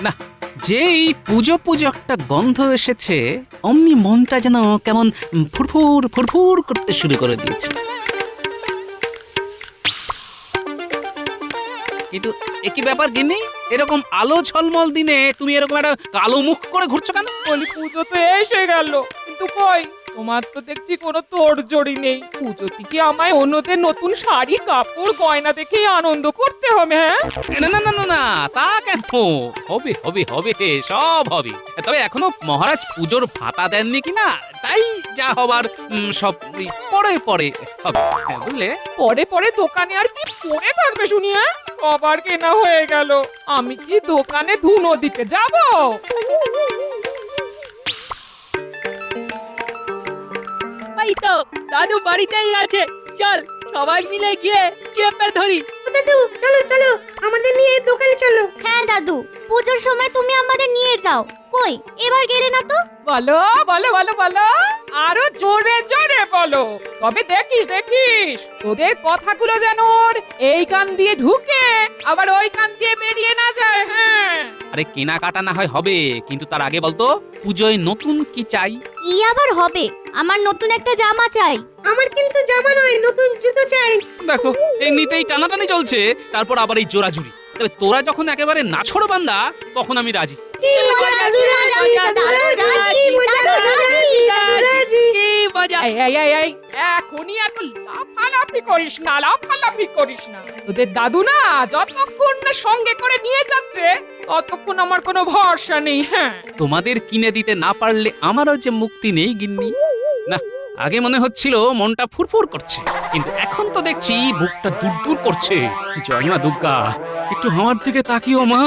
না, যেই পুজো পুজো একটা গন্ধ এসেছে অমনি মনটা যেন কেমন ফুরফুর ফুরফুর করতে শুরু করে দিয়েছে। কিন্তু একই ব্যাপার গিন্নি, এরকম আলো ঝলমল দিনে তুমি এরকম একটা কালো মুখ করে ঘুরছো কেন? বলি পুজো তো এসে গেল, কিন্তু কই তোমার তো দেখছি কোনো তোড়জোড়ই নেই। পুজোতে কি আমায় অন্যদের নতুন শাড়ি কাপড় গয়না দেখেই আনন্দ করতে হবে? হ্যাঁ না না না না না, তা কেন? হবে হবে হবে, সব হবে। তবে এখনো মহারাজ পুজোর ভাতা দেননি কিনা, তাই যা হবার সব পরে পরে হবে, বুঝলে? পরে পরে দোকানে আর কি পরে থাকবে শুনি? হ্যাঁ কবার কেনা হয়ে গেল, আমি কি দোকানে ধুনো দিতে যাব? এই তো দাদু বাড়িতেই আছে, চল সবাই মিলে গিয়ে চেপে ধরি। দাদু চলো চলো, আমাদের নিয়ে দোকানে চলো। হ্যাঁ দাদু, পুজোর সময় তুমি আমাদের নিয়ে যাও। কই এবার গেলে না তো? বলো বলো বলো বলো, আরো জোরে জোরে বলো, তবে দেখিস দেখিস তোদের কথাগুলো যেন ওর এই কান দিয়ে ঢুকে আবার ওই কান দিয়ে বেরিয়ে না যায়। হ্যাঁ আরে কেনাকাটা না হয় হবে, কিন্তু তার আগে বলতো পুজোয় নতুন কি চাই? কি আবার হবে? আমার নতুন একটা জামা চাই। আমার কিন্তু জামা নয়, নতুন জুতো চাই। দেখো এমনিতেই টানাটানি চলছে, তারপর আবার এই জোরাজুরি। তবে তোরা যখন একেবারে নাছোড় বান্দা তখন আমি রাজি। কি মজা দাদু রাজি, দাদু রাজি, মজা দাদু রাজি, দাদু রাজি। কি মজা! এই এই এই এই এখনই এত লাফালাফি করিস না, লাফালাফি করিস না। তোদের দাদু না যতক্ষণ না সঙ্গে করে নিয়ে যাচ্ছে ততক্ষণ আমার কোনো ভরসা নেই। হ্যাঁ তোমাদের কিনে দিতে না পারলে আমারও যে মুক্তি নেই গিন্নি। না, আগে মনে হচ্ছিল মনটা ফুরফুর করছে, কিন্তু এখন তো দেখছি বুকটা দূর দূর করছে। জয় মা দুর্গা, একটু আমার দিকে তাকিও মা।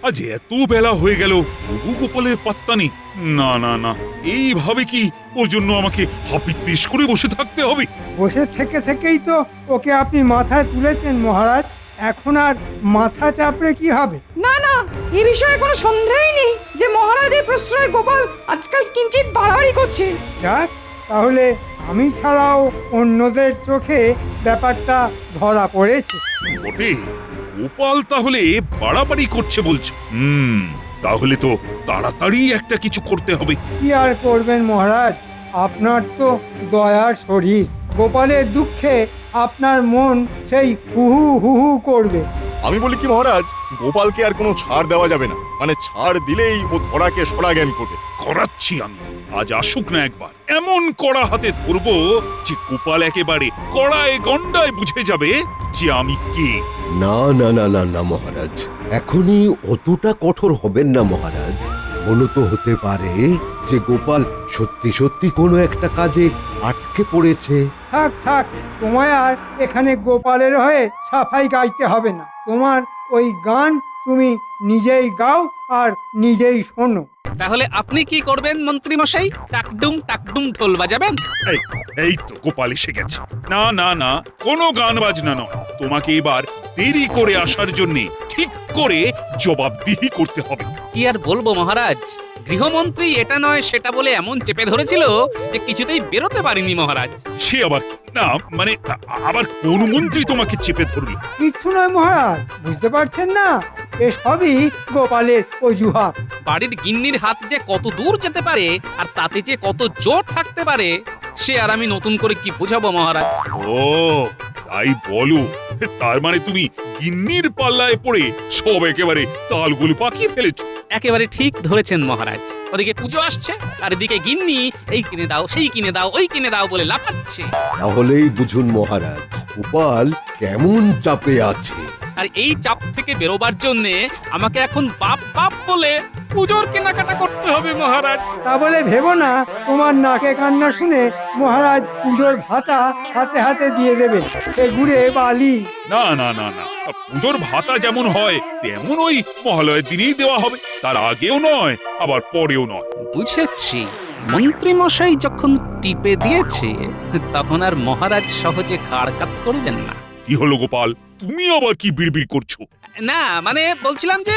আজ এত বেলা হয়ে গেল তবু গোপালের পাত্তা নেই। না না না, এইভাবে কি ওর জন্য আমাকে হাপিত্তিস করে বসে থাকতে হবে? বসে থেকে থেকেই তো ওকে আপনি মাথায় তুলেছেন মহারাজ, এখন আর মাথা চাপড়ে কি হবে? না না, এ বিষয়ে কোনো সন্দেহই নেই যে মহারাজের প্রশ্রয় গোপাল আজকাল কিঞ্চিত বাড়াবাড়ি করছে। যাক, তাহলে আমি ছাড়াও অন্যদের চোখে ব্যাপারটা ধরা পড়েছে। বটে, গোপাল তাহলে বাড়াবাড়ি করছে বলছো? তাহলে তো তাড়াতাড়ি একটা কিছু করতে হবে। কি আর করবেন মহারাজ, আপনার তো দয়ার শরীর। গোপালের দুঃখে আপনার মন সেই হুহু হুহু করবে। আমি বলি কি মহারাজ, গোপালকে আর কোনো ছাড় দেওয়া যাবে না। মানে ছাড় দিলেই ও ধরাকে সরা জ্ঞান করবে। করাচ্ছি আমি, আজ আসুক না একবার, এমন কড়া হাতে ধরবো যে গোপাল একেবারে কড়ায় গন্ডায় বুঝে যাবে যে আমি কে। না না না না না মহারাজ, এখনই অতটা কঠোর হবেন না মহারাজ। মনে তো হতে পারে যে গোপাল সত্যি সত্যি কোনো একটা কাজে আটকে পড়েছে। থাক থাক, তোমায় আর এখানে গোপালের হয়ে সাফাই গাইতে হবে না। তোমার ওই গান তুমি নিজেই গাও আর নিজেই শোনো। তাহলে আপনি কি করবেন মন্ত্রী মশাই? টাকডুম টাকডুম ঢোল বাজাবেন? এই এই তো গোপাল এসে গেছে। না না না, কোনো গান বাজনা নয়। তোমাকে এবার দেরি করে আসার জন্য ঠিক করে জবাবদিহি করতে হবে। কি আর বলবো মহারাজ, গৃহমন্ত্রী এটা নয় সেটা বলে এমন চেপে ধরেছিল যে কিছুতেই বেরোতে পারিনি মহারাজ। সে আবার না, মানে আবার কোন মন্ত্রী তোমাকে চেপে ধরলো? কিচ্ছু নয় মহারাজ, বুঝতে পারছেন না? এসবই গোপালের অজুহাত। বাড়ির গিন্নির হাত যে কত দূর যেতে পারে আর তাতে যে কত জোর থাকতে পারে সে আর আমি নতুন করে কি বোঝাবো মহারাজ? ও তাই বলো, তার মানে তুমি গিন্নির পাল্লায় পড়ে সব একেবারে তালগুলো পাকিয়ে ফেলেছো। একেবারে ঠিক ধরেছেন মহারাজ। ওদিকে পুজো আসছে আর এদিকে গিন্নি এই কিনে দাও সেই কিনে দাও ওই কিনে দাও বলে লাফাচ্ছে। তাহলেই বুঝুন মহারাজ, গোপাল কেমন চাপে আছে। আর এই চাপ থেকে বেরোবার জন্যে আমাকে এখন বাপ বাপ বলে পুজোর কেনাকাটা করতে হবে মহারাজ। তা বলে ভেবো না তোমার নাকে কান্না শুনে মহারাজ পুজোর ভাতা হাতে হাতে দিয়ে দেবেন। সে ঘুরে বালি। না না না না, পুজোর ভাতা যেমন হয় তেমন ওই মহালয়ের দিনেই দেওয়া হবে, তার আগেও নয় আবার পরেও নয়। বুঝেছি, মন্ত্রী মশাই যখন টিপে দিয়েছে তখন আর মহারাজ সহজে ঘাড় কাত করবেন না। কি হলো গোপাল, তুমি আবার কি বিড়বিড় করছো? না মানে বলছিলাম যে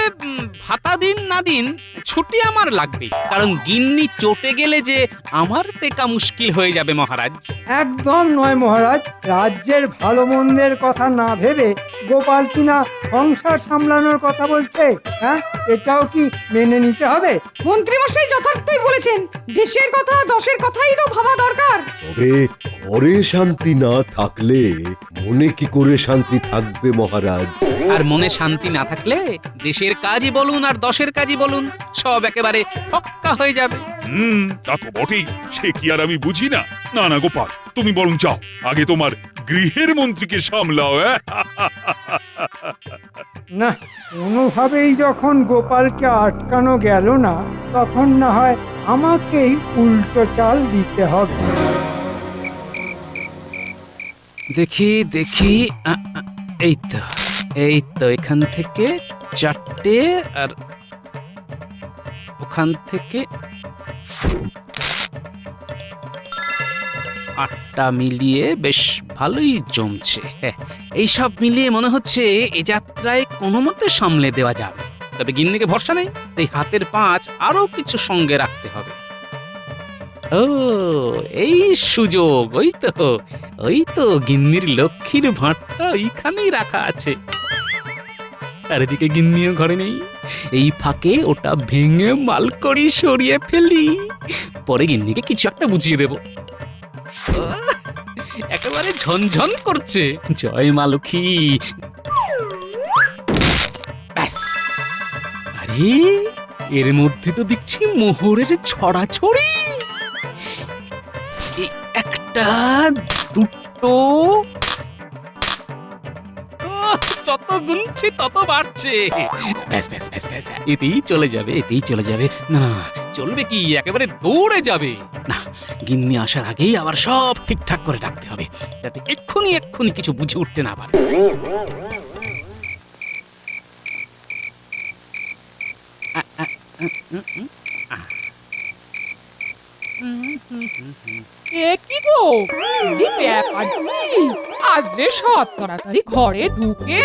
ভাতা দিন না দিন ছুটি আমার লাগবে, কারণ গিন্নি চটে গেলে যে আমার টেকা মুশকিল হয়ে যাবে মহারাজ। একদম নয় মহারাজ, রাজ্যের ভালো মন্দের কথা না ভেবে গোপাল কিনা সংসার সামলানোর কথা বলছে। হ্যাঁ, এটাও কি মেনে নিতে হবে? মন্ত্রীমশাই যথার্থই বলেছেন, দেশের কথা দশের কথাই তো ভাবা দরকার। তবে ঘরে শান্তি না থাকলে মনে কি করে শান্তি থাকবে মহারাজ? আর মনে শান্তি না থাকলে দেশের কাজই বলুন আর দশের কাজই বলুন সব একেবারে ফক্কা হয়ে যাবে। তা তো বটেই, সে কি আর আমি বুঝি না। না না গোপাল, তুমি বরং যাও, আগে তোমার গৃহের মন্ত্রীকে সামলাও। না, কোনোভাবেই যখন গোপালকে আটকানো গেল না, তখন না হয় আমাকেই উল্টো চাল দিতে হবে। দেখি দেখি এই তো এখান থেকে 4টে আর ওখান থেকে 8টা মিলিয়ে বেশ ভালোই জমছে। এই সব মিলিয়ে মনে হচ্ছে এ যাত্রায় কোনো মতে সামলে দেওয়া যাবে। তবে গিন্নিকে ভরসা নেই, তাই হাতের পাঁচ আরো কিছু সঙ্গে রাখতে হবে। ও এই সুযোগ, ওই তো গিন্নির লক্ষ্মীর ভাঁড়টা ওইখানেই রাখা আছে। আর এদিকে গিন্নিও ঘরে নেই, এই ফাঁকে ওটা ভেঙে মালকড়ি সরিয়ে ফেলি, পরে গিন্নিকে কিছু একটা বুঝিয়ে দেব। একেবারে ঝনঝন করছে, জয় মা লক্ষ্মী। ব্যাস, আরে এর মধ্যে তো দেখছি মোহরের ছড়াছড়ি। একটা দুটো, যত গুনছি তত বাড়ছে। ব্যাস ব্যাস ব্যাস ব্যাস, এতেই চলে যাবে, এতেই চলে যাবে। না না, চলবে কি, একেবারে দৌড়ে যাবে। না, গিন্নি আসার আগেই আবার সব ঠিকঠাক করে রাখতে হবে, যাতে এক্ষুনি কিছু বুঝে উঠতে না পারে। এ কি গো, কি ব্যাপার কি? আজ যে সৎ তাড়াতাড়ি ঘরে ঢুকে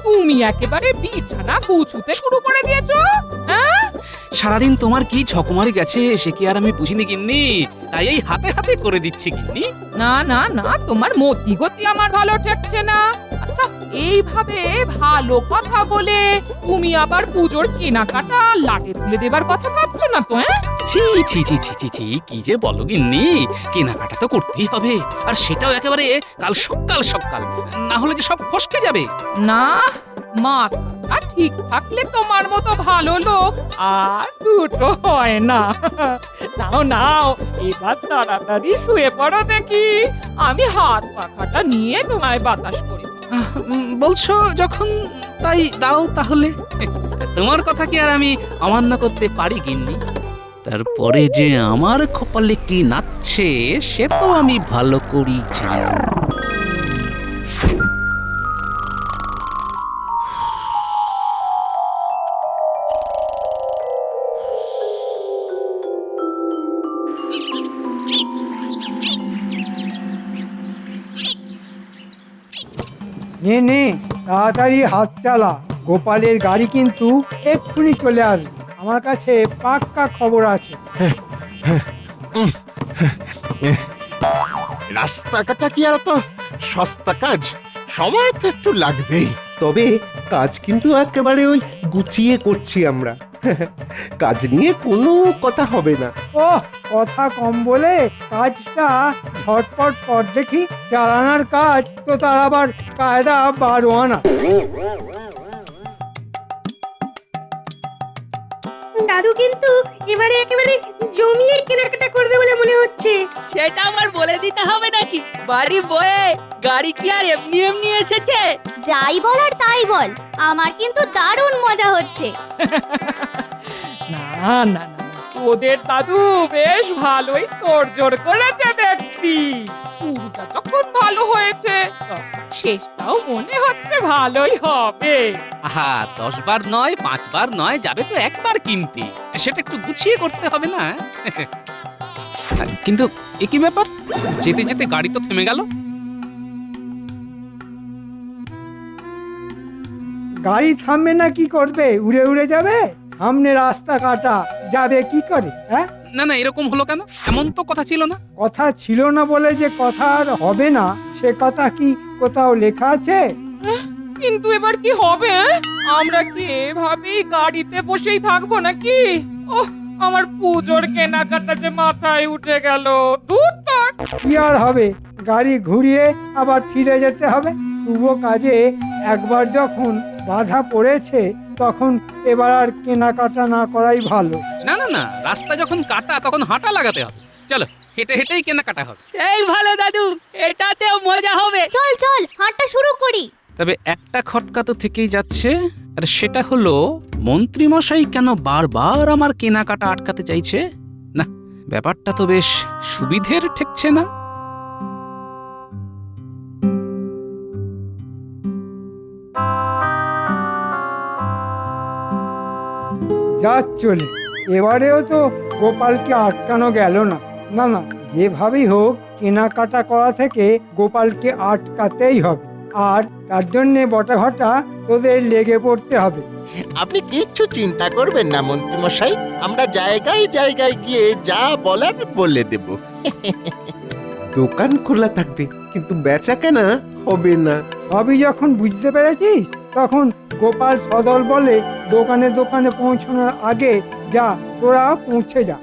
তুমি একেবারে বিছানা গুছুতে শুরু করে দিয়েছো? হ্যাঁ, সারাদিন তোমার কি ছকমারি গেছে সে কি আর আমি বুঝিনি গিন্নি, তাই এই হাতে হাতে করে দিচ্ছি গিন্নি। না না না, তোমার মতি গতি আমার ভালো ঠেকছে না। আচ্ছা, এইভাবে ভালো কথা বলে তুমি আবার পুজোর কেনাকাটা লাটে তুলে দেবার কথা ভাবছো না তো? হ্যাঁ, ছি ছি ছি ছি ছি ছি, কি যে বলো গিন্নি, কেনাকাটা তো করতেই হবে, আর সেটাও একেবারে কাল সকাল, না হলে যে সব ফসকে যাবে। না, মাথাটা ঠিক থাকলে তোমার মতো ভালো লোক আর দুটো হয় না। নাও নাও, এবার তাড়াতাড়ি শুয়ে পড়ো দেখি, আমি হাত পাখাটা নিয়ে তোমায় বাতাস করি। বলছো যখন, তাই দাও তাহলে। তোমার কথা কি আর আমি অমান্য করতে পারি গিন্নি? তারপরে যে আমার কপালে কি নাচছে সে তো আমি ভালো করি জানি। নে নে, তাড়াতাড়ি হাত চালা, গোপালের গাড়ি কিন্তু এক্ষুনি চলে আসবে। আমার কাছে পাক্কা খবর আছে। রাস্তাঘাটটা কি আর তো সস্তা কাজ, সময় তো একটু লাগবেই। তবে কাজ কিন্তু একেবারে ওই গুছিয়ে করছি আমরা। কাজ নিয়ে কোনো কথা হবে না। ও, কথা কম বলে কাজটা ঝটপট কর দেখি। চালানোর কাজ তো তার আবার কায়দা 12 আনা। দাদু কিন্তু এবারে একেবারে জমিয়ে কেনাকাটা করবে বলে মনে হচ্ছে। সেটা আমার বলে দিতে হবে নাকি? বাড়ি বয়ে গাড়ি কি আর এমনি এমনি এসেছে? যাই বল আর তাই বল, আমার কিন্তু দারুণ মজা হচ্ছে। না না না, ওদের দাদু বেশ ভালোই তোড়জোড় করেছে দেখছি। শুরুটা যখন ভালো হয়েছে, তখন শেষটাও মনে হচ্ছে ভালোই হবে। আহা, 10 বার নয়, 5 বার নয়, যাবে তো একবার কিনতে, সেটা একটু গুছিয়ে করতে হবে না? কিন্তু একই ব্যাপার, যেতে যেতে গাড়ি তো থেমে গেল। গাড়ি থামবে না কি করবে? উড়ে উড়ে যাবে? সামনে রাস্তা কাটা, যাবে কি করে? হ্যাঁ, না না, এরকম হলো কেন? এমন তো কথা ছিল না। কথা ছিল না বলে যে কথা আর হবে না সে কথা কি কোথাও লেখা আছে? কিন্তু এবার কি হবে? আমরা কি এভাবেই গাড়িতে বসেই থাকবো নাকি? ওহ, আমার পুজোর কেনাকাটা যে মাথায় উঠে গেল। দূর তোর। কি আর হবে, গাড়ি ঘুরিয়ে আবার ফিরে যেতে হবে। শুভ কাজে একবার যখন বাধা পড়েছে তখন এবার আর কেনাকাটা না করাই ভালো। না না না, রাস্তা যখন কাটা তখন হাঁটা লাগাতে হবে। চলো, হেঁটে হেঁটেই কেনাকাটা হবে। সেই ভালো দাদু, এটাতেও মজা হবে। চল চল হাঁটা শুরু করি। তবে একটা খটকা তো থেকেই যাচ্ছে, আর সেটা হলো মন্ত্রীমশাই কেন বারবার আমার কেনাকাটা আটকাতে চাইছে? না, ব্যাপারটা তো বেশ সুবিধের ঠেকছে না। যা চলে, এবারেও তো গোপালকে আটকানো গেল না। না না, যেভাবেই হোক কেনাকাটা করা থেকে গোপালকে আটকাতেই হবে। আর তার জন্যে বটাঘটা তোদের লেগে পড়তে হবে। আপনি কিচ্ছু চিন্তা করবেন না মন্ত্রীমশাই, আমরা জায়গায় জায়গায় গিয়ে যা বলার বলে দেব। দোকান খোলা থাকবে কিন্তু বেচা কেনা হবে না। সবই যখন বুঝতে পেরেছিস তখন গোপাল সদল বলে দোকানে দোকানে পৌঁছানোর আগে যা তোরা পৌঁছে যা।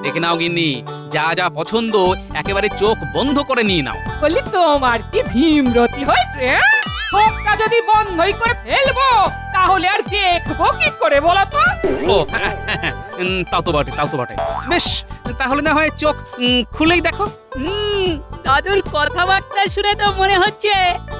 দেখে নাও গিন্নি, যা যা পছন্দ একেবারে চোখ বন্ধ করে নিয়ে নাও। বলি তোমার কি ভীমরতি হয়েছে? চোখটা যদি বন্ধই করে ফেলবো তাহলে আর দেখবো কি করে বলো তো? ও তাও তো বটে, তাও তো বটে। বেশ, তাহলে না হয় চোখ খুলেই দেখো। দাদুর কথাবার্তা শুনে তো মনে হচ্ছে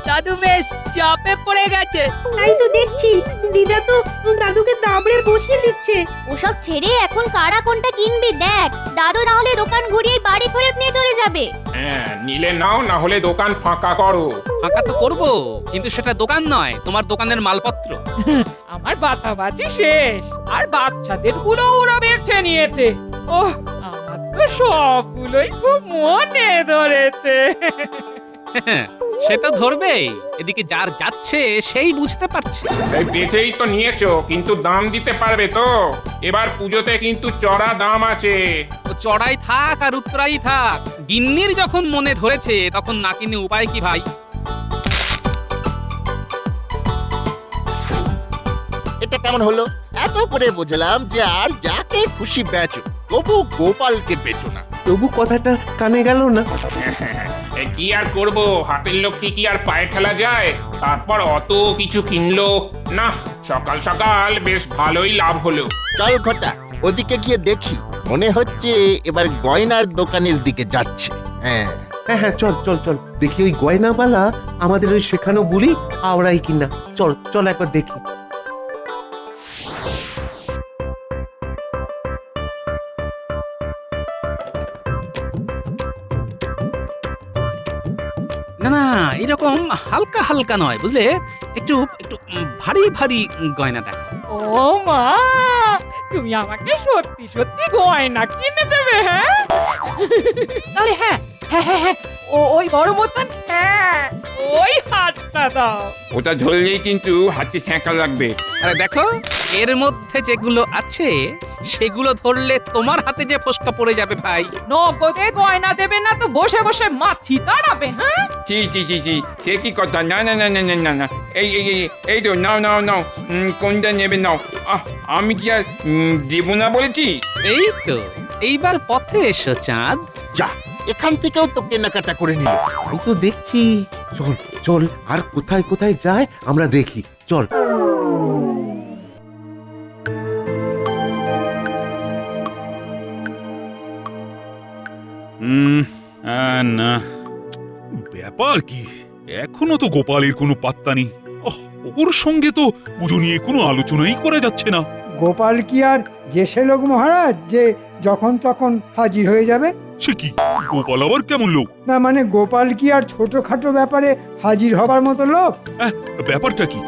দাদু বেশ চাপে পড়ে গেছে। তাই তো দেখছি, দিদা তো দাদুকে দাবড়ে বসিয়ে দিচ্ছে। ওসব ছেড়ে এখন কারা কোনটা কিনবি দেখ। দাদু না হলে দোকান ঘুরিয়ে বাড়ি ফেরত নিয়ে চলে যাবে। হ্যাঁ, নিলে নাও, না হলে দোকান ফাঁকা করো। ফাঁকা তো করবো, কিন্তু সেটা দোকান নয়, তোমার দোকানের মালপত্র। আমার বাঁচাবাচি শেষ, আর বাচ্চাদের গুলো ওরা বেছে নিয়েছে। ওহ, আমার তো সবগুলোই খুব মনে ধরেছে। সে তো ধরবেই, এদিকে যার যাচ্ছে সেই বুঝতে পারছে। এই বেচেই তো নিয়েছো, কিন্তু দাম দিতে পারবে তো? এবার পুজোতে কিন্তু চড়া দাম আছে। ও চড়াই থাক আর উত্তরাই থাক, গিন্নির যখন মনে ধরেছে তখন না কিনে উপায় কি ভাই? এটা কেমন হলো? এত করে বুঝলাম যে আর যাকে খুশি বেচো, তবু গোপালকে বেচো না। তবু কথাটা কানে গেল না। এ কি আর করব, হাতের লক্ষ্মী কি আর পায়ে ঠেলা যায়? তারপর অত কিছু কিনলো না, সকাল সকাল বেশ ভালোই লাভ হলো। চল ঘটা, ওদিকে গিয়ে দেখি। মনে হচ্ছে এবার গয়নার দোকানের দিকে যাচ্ছে। হ্যাঁ হ্যাঁ হ্যাঁ, চল চল চল, দেখি ওই গয়নাওয়ালা আমাদের ওই শেখানো বুলি আওড়াই কিনা। চল চল একবার দেখি। না না, এরকম হালকা হালকা নয়, বুঝলে, একটু একটু ভারী ভারী গয়না দেখো। ও মা, তুমি আমাকে সত্যি সত্যি গয়না কিনে দেবে? হ্যাঁ, আরে হ্যাঁ হ্যাঁ হ্যাঁ হ্যাঁ, ওই বড় মতন, হ্যাঁ ওই হাতটা দাও। ওটা ধরলেই কিন্তু হাতে ছ্যাঁকা লাগবে। আরে দেখো, এর মধ্যে যেগুলো আছে সেগুলো ধরলে তোমার হাতে যে ফোসকা পড়ে যাবে ভাই। নগদে গয়না দেবে না তো বসে বসে মাছি তাড়াবে? হ্যাঁ, জি জি জি জি, সে কি কথা? না না না না না না না, এই এই এই, এই তো নাও নাও নাও, কোনটা নেবে নাও। আমি কি আর দেবো না বলেছি? এই তো, এইবার পথে এসো চাঁদ। যা, এখান থেকেও তো কেনাকাটা করে নিল। আমি তো দেখছি। চল চল, আর কোথায় কোথায় যায় আমরা দেখি। চল। না, ব্যাপার কি, এখনো তো গোপালের কোনো পাত্তা নেই। ওর সঙ্গে তো পুজো নিয়ে কোনো আলোচনাই করা যাচ্ছে না। গোপাল কি আর জেসে লোক মহারাজ যে যখন তখন হাজির হয়ে যাবে? সে কি গোপাল আবার কেমন লোক? না মানে গোপাল কি আর ছোটখাটো ব্যাপারে হাজির হবার মতো লোক? ব্যাপারটা কি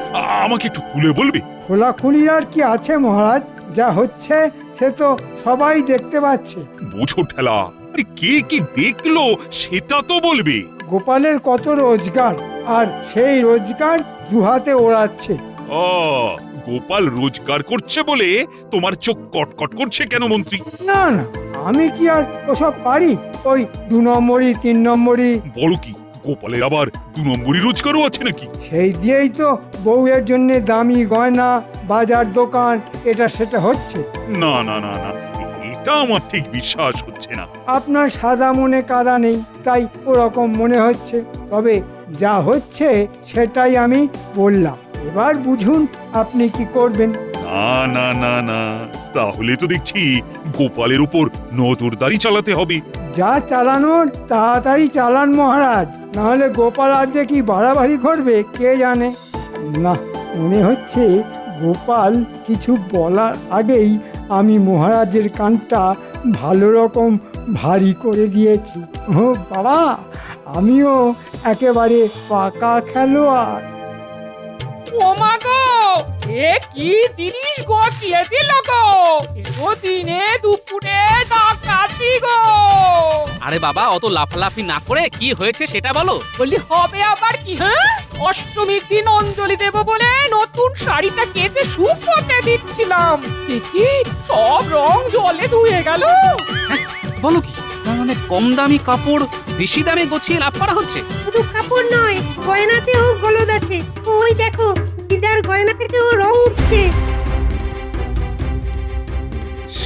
আমাকে একটু খুলে বলবে? খোলাখুলির আর কি আছে মহারাজ, যা হচ্ছে সে তো সবাই দেখতে পাচ্ছে। বোঝো ঠেলা, আরে কে কি দেখলো সেটা তো বলবে। গোপালের কত রোজগার, আর সেই রোজগার দুহাতে ওড়াচ্ছে। গোপাল রোজগার করছে বলে তোমার চোখ কটকট করছে কেন মন্ত্রী? না না, আমি কি আর ওসব পারি? ওই 2 নম্বরই 3 নম্বরই। বড় কি গোপালের আবার 2 নম্বরই রোজগারও আছে নাকি? সেই দিয়েই তো বউয়ের জন্য দামি গয়না, বাজার দোকান, এটা সেটা হচ্ছে। না না না না, এটা আমার ঠিক বিশ্বাস হচ্ছে না। আপনার সাদা মনে কাদা নেই, তাই ওরকম মনে হচ্ছে। তবে যা হচ্ছে সেটাই আমি বললাম, এবার বুঝুন আপনি কি করবেন। না না না না, তাহলে তো দেখছি গোপালের উপর নজরদারি চালাতে হবে। যা চালানোর তাড়াতাড়ি চালান মহারাজ, নাহলে গোপাল আর যে কি বাড়াবাড়ি করবে কে জানে। না, মনে হচ্ছে গোপাল কিছু বলার আগেই আমি মহারাজের কানটা ভালো রকম ভারী করে দিয়েছি। ও বাবা, আমিও একেবারে পাকা খেলোয়াড়। ও মা গো, এ কি জিনিস গটিয়ে দিল গো? এতো দিনে দুপুরে ডাকাতি গো। আরে বাবা, অত লাফালাফি না করে কি হয়েছে সেটা বলো। বলি হবে আবার কি? হ্যাঁ, অষ্টমীর দিন অঞ্জলি দেব বলে নতুন শাড়িটা কেচে শুকোতে দিচ্ছিলাম, দেখি সব রং জলে ধুয়ে গেল। বলো কি, তার মানে কম দামি কাপড় বেশি দামে গছিয়ে লাভ করা হচ্ছে? শুধু কাপড় নয়, গয়নাতেও গলদ আছে। ওই দেখো, দিদার গয়না থেকেও রং উঠছে।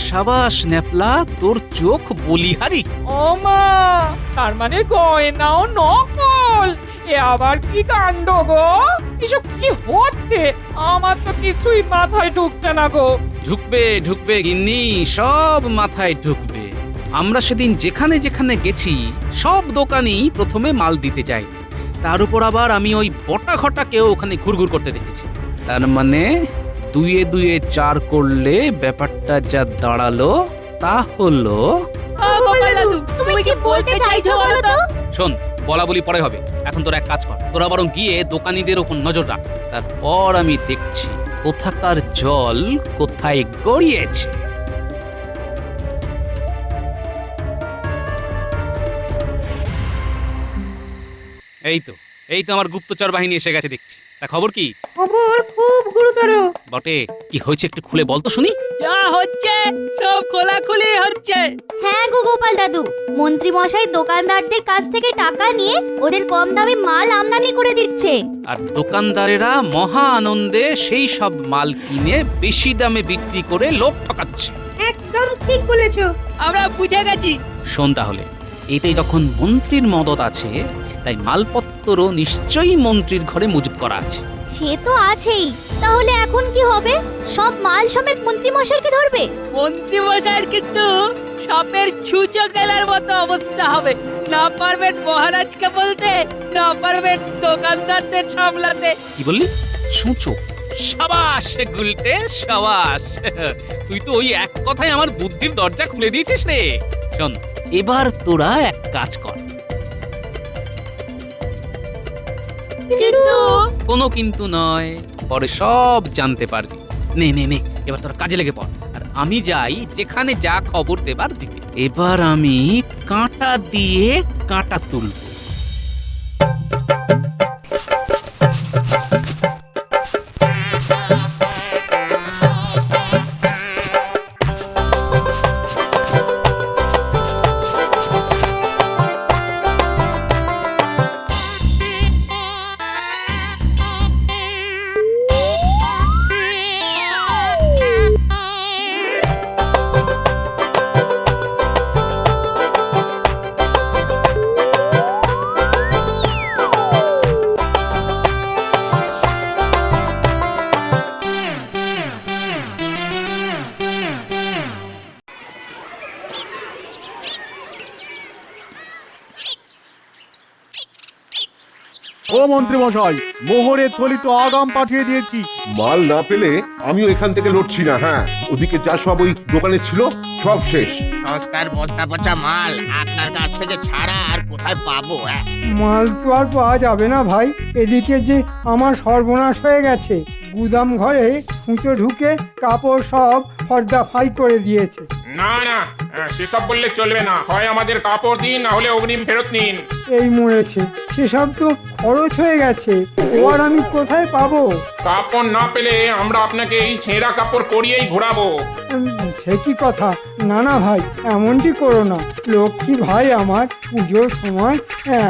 সাবাস ন্যাপলা, তোর চোখ বলিহারি। ও মা, তার মানে গয়নাও নকল? এ আবার কি কাণ্ড গো? এসব কি হচ্ছে? আমার তো কিছুই মাথায় ঢুকছে না গো। ঢুকবে ঢুকবে গিন্নি, সব মাথায় ঢুকবে। আমরা সেদিন যেখানে যেখানে গেছি সব দোকানেই প্রথমে মাল দিতে যাই, তার উপর আবার আমি ওই বটা ঘটাকেও ওখানে ঘুরঘুর করতে দেখেছি। তার মানে 2 2 4 করলে ব্যাপারটা যা দাঁড়ালো তা হলো। তুমি কি বলতে চাইছো বলো তো? শোন, বলা বলি পরে হবে, এখন তোরা এক কাজ কর, তোরা বরং গিয়ে দোকানীদের উপর নজর রাখ, তারপর আমি দেখছি কোথাকার জল কোথায় গড়িয়েছে। এই তো আমার গুপ্তচর বাহিনী এসে গেছে দেখছি। তা খবর কি? খবর খুব গুরুতর। বটে, কি হয়েছে একটু খুলে বল তো শুনি। যা হচ্ছে সব খোলাখুলি হচ্ছে। হ্যাঁ গো গোপাল দাদু, মন্ত্রী মশাই দোকানদারদের কাছ থেকে টাকা নিয়ে ওদের কম দামে মাল আমদানি করে দিচ্ছে, আর দোকানদারেরা মহা আনন্দে সেই সব মাল কিনে বেশি দামে বিক্রি করে লোক ঠকাচ্ছে। একদম ঠিক বলেছো। আমরা বুঝে গেছি। শোন তাহলে, এতে যখন মন্ত্রীর মদত আছে, তাই মালপত্রও নিশ্চয়ই মন্ত্রীর ঘরে মজুত করা আছে। সে তো আছেই। তাহলে এখন কি হবে? সব মাল সমেত মন্ত্রী মশাইকে ধরবে? মন্ত্রী মশাইয়ের কিন্তু সাপের ছুঁচো গেলার মতো অবস্থা হবে। না পারবেন মহারাজকে বলতে, না পারবেন দোকানদারদের সামলাতে। কি বললি? সূচক? সাবাস গুলটে, সাবাস। তুই তো ওই এক কথায় আমার বুদ্ধির দরজা খুলে দিয়েছিস রে। শোন, এবার তোরা এক কাজ কর। কিন্তু কোনো কিন্তু নয়, পরে সব জানতে পারবি। নে নে নে, এবার তোরা কাজে লেগে পড়, আর আমি যাই যেখানে যা খবর দেবার দিতে। এবার আমি কাঁটা দিয়ে কাঁটা তুলব। ও মন্ত্রী মশাই, মোহরের থলি তো আগাম পাঠিয়ে দিয়েছি। মাল না পেলে আমিও এখান থেকে লড়ছি না। হ্যাঁ, ওদিকে যা সব ওই দোকানে ছিল সব শেষ। সস্তার বস্তা পচা মাল আপনার কাছ থেকে ছাড়া আর কোথায় পাবো? মাল তো আর পাওয়া যাবে না ভাই। এদিকে যে আমার সর্বনাশ হয়ে গেছে, গুদাম ঘরে খুঁচো ঢুকে কাপড় সব ফর্দা ফাই করে দিয়েছে। না না, সেসব বললে চলবে না। হয় আমাদের কাপড় দিন, না হলে অগ্রিম ফেরত নিন। এই মরেছে, সেসব তো খরচ হয়ে গেছে, ও আর আমি কোথায় পাবো? কাপড় না পেলে আমরা আপনাকে এই ছেঁড়া কাপড় পরিয়েই ঘোরাবো। সে কি কথা? না না ভাই, এমনটি করো না। লক্ষ্মী ভাই আমার, পুজোর সময়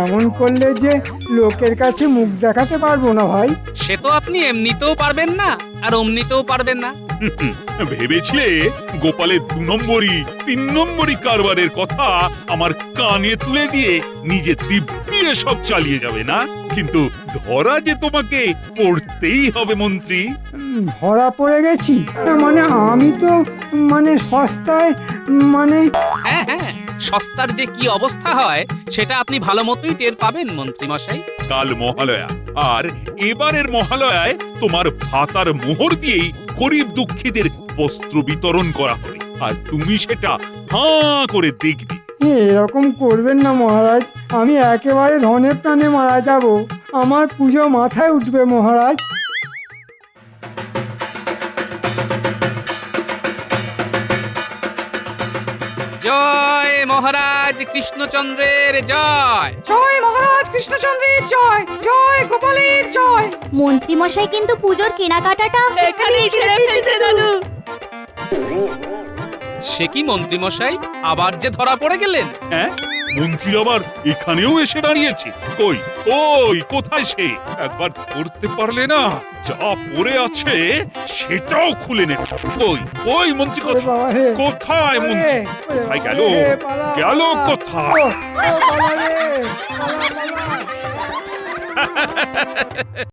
এমন করলে যে লোকের কাছে মুখ দেখাতে পারবো না ভাই। সে তো আপনি এমনিতেও পারবেন না আর অমনিতেও পারবেন না। ভেবেছিলে গোপালের 2 নম্বরই 3 নম্বরই কারবারের কথা আমার কানে তুলে দিয়ে নিজে দিব্যি সব চালিয়ে যাবে না? কিন্তু ধরা যে তোমাকে পড়তেই হবে মন্ত্রী। ধরা পড়ে গেছি? মানে আমি তো সস্তায় হ্যাঁ হ্যাঁ, সস্তার যে কি অবস্থা হয় সেটা আপনি ভালো মতোই টের পাবেন মন্ত্রী মশাই। কাল মহালয়া, আর এবারের মহালয়ায় তোমার ভাতার মোহর দিয়েই গরিব দুঃখীদের বস্ত্র বিতরণ করা হবে, আর তুমি সেটা হাঁ করে দেখবে। এরকম করবেন না মহারাজ, আমি একেবারে ধনে প্রাণে মারা যাব। আমার পুজো মাথায় উঠবে মহারাজ। জয় মহারাজ কৃষ্ণচন্দ্রের জয়। জয় মহারাজ কৃষ্ণচন্দ্রের জয়, জয় গোপালের জয়। মন্ত্রী মশাই কিন্তু পুজোর কেনাকাটাটা এখানেই ছেড়ে ফেলেছে দাদু। সে কি মন্ত্রী মশাই, আবার যে ধরা পড়ে গেলেন? হ্যাঁ, মন্ত্রী আবার এখানেও এসে দাঁড়িয়েছে। কই ওই কোথায় সে? একবার ধরতে পারলে না, যা পড়ে আছে সেটাও খুলে নে। কই ওই মন্ত্রী ওরে বাবা রে, কোথায় মন্ত্রী? ওরে কোথায় বাবা গেল? রে, পালা, গেল পালা। কোথায়? ও বাবা রে, পালা, পালা।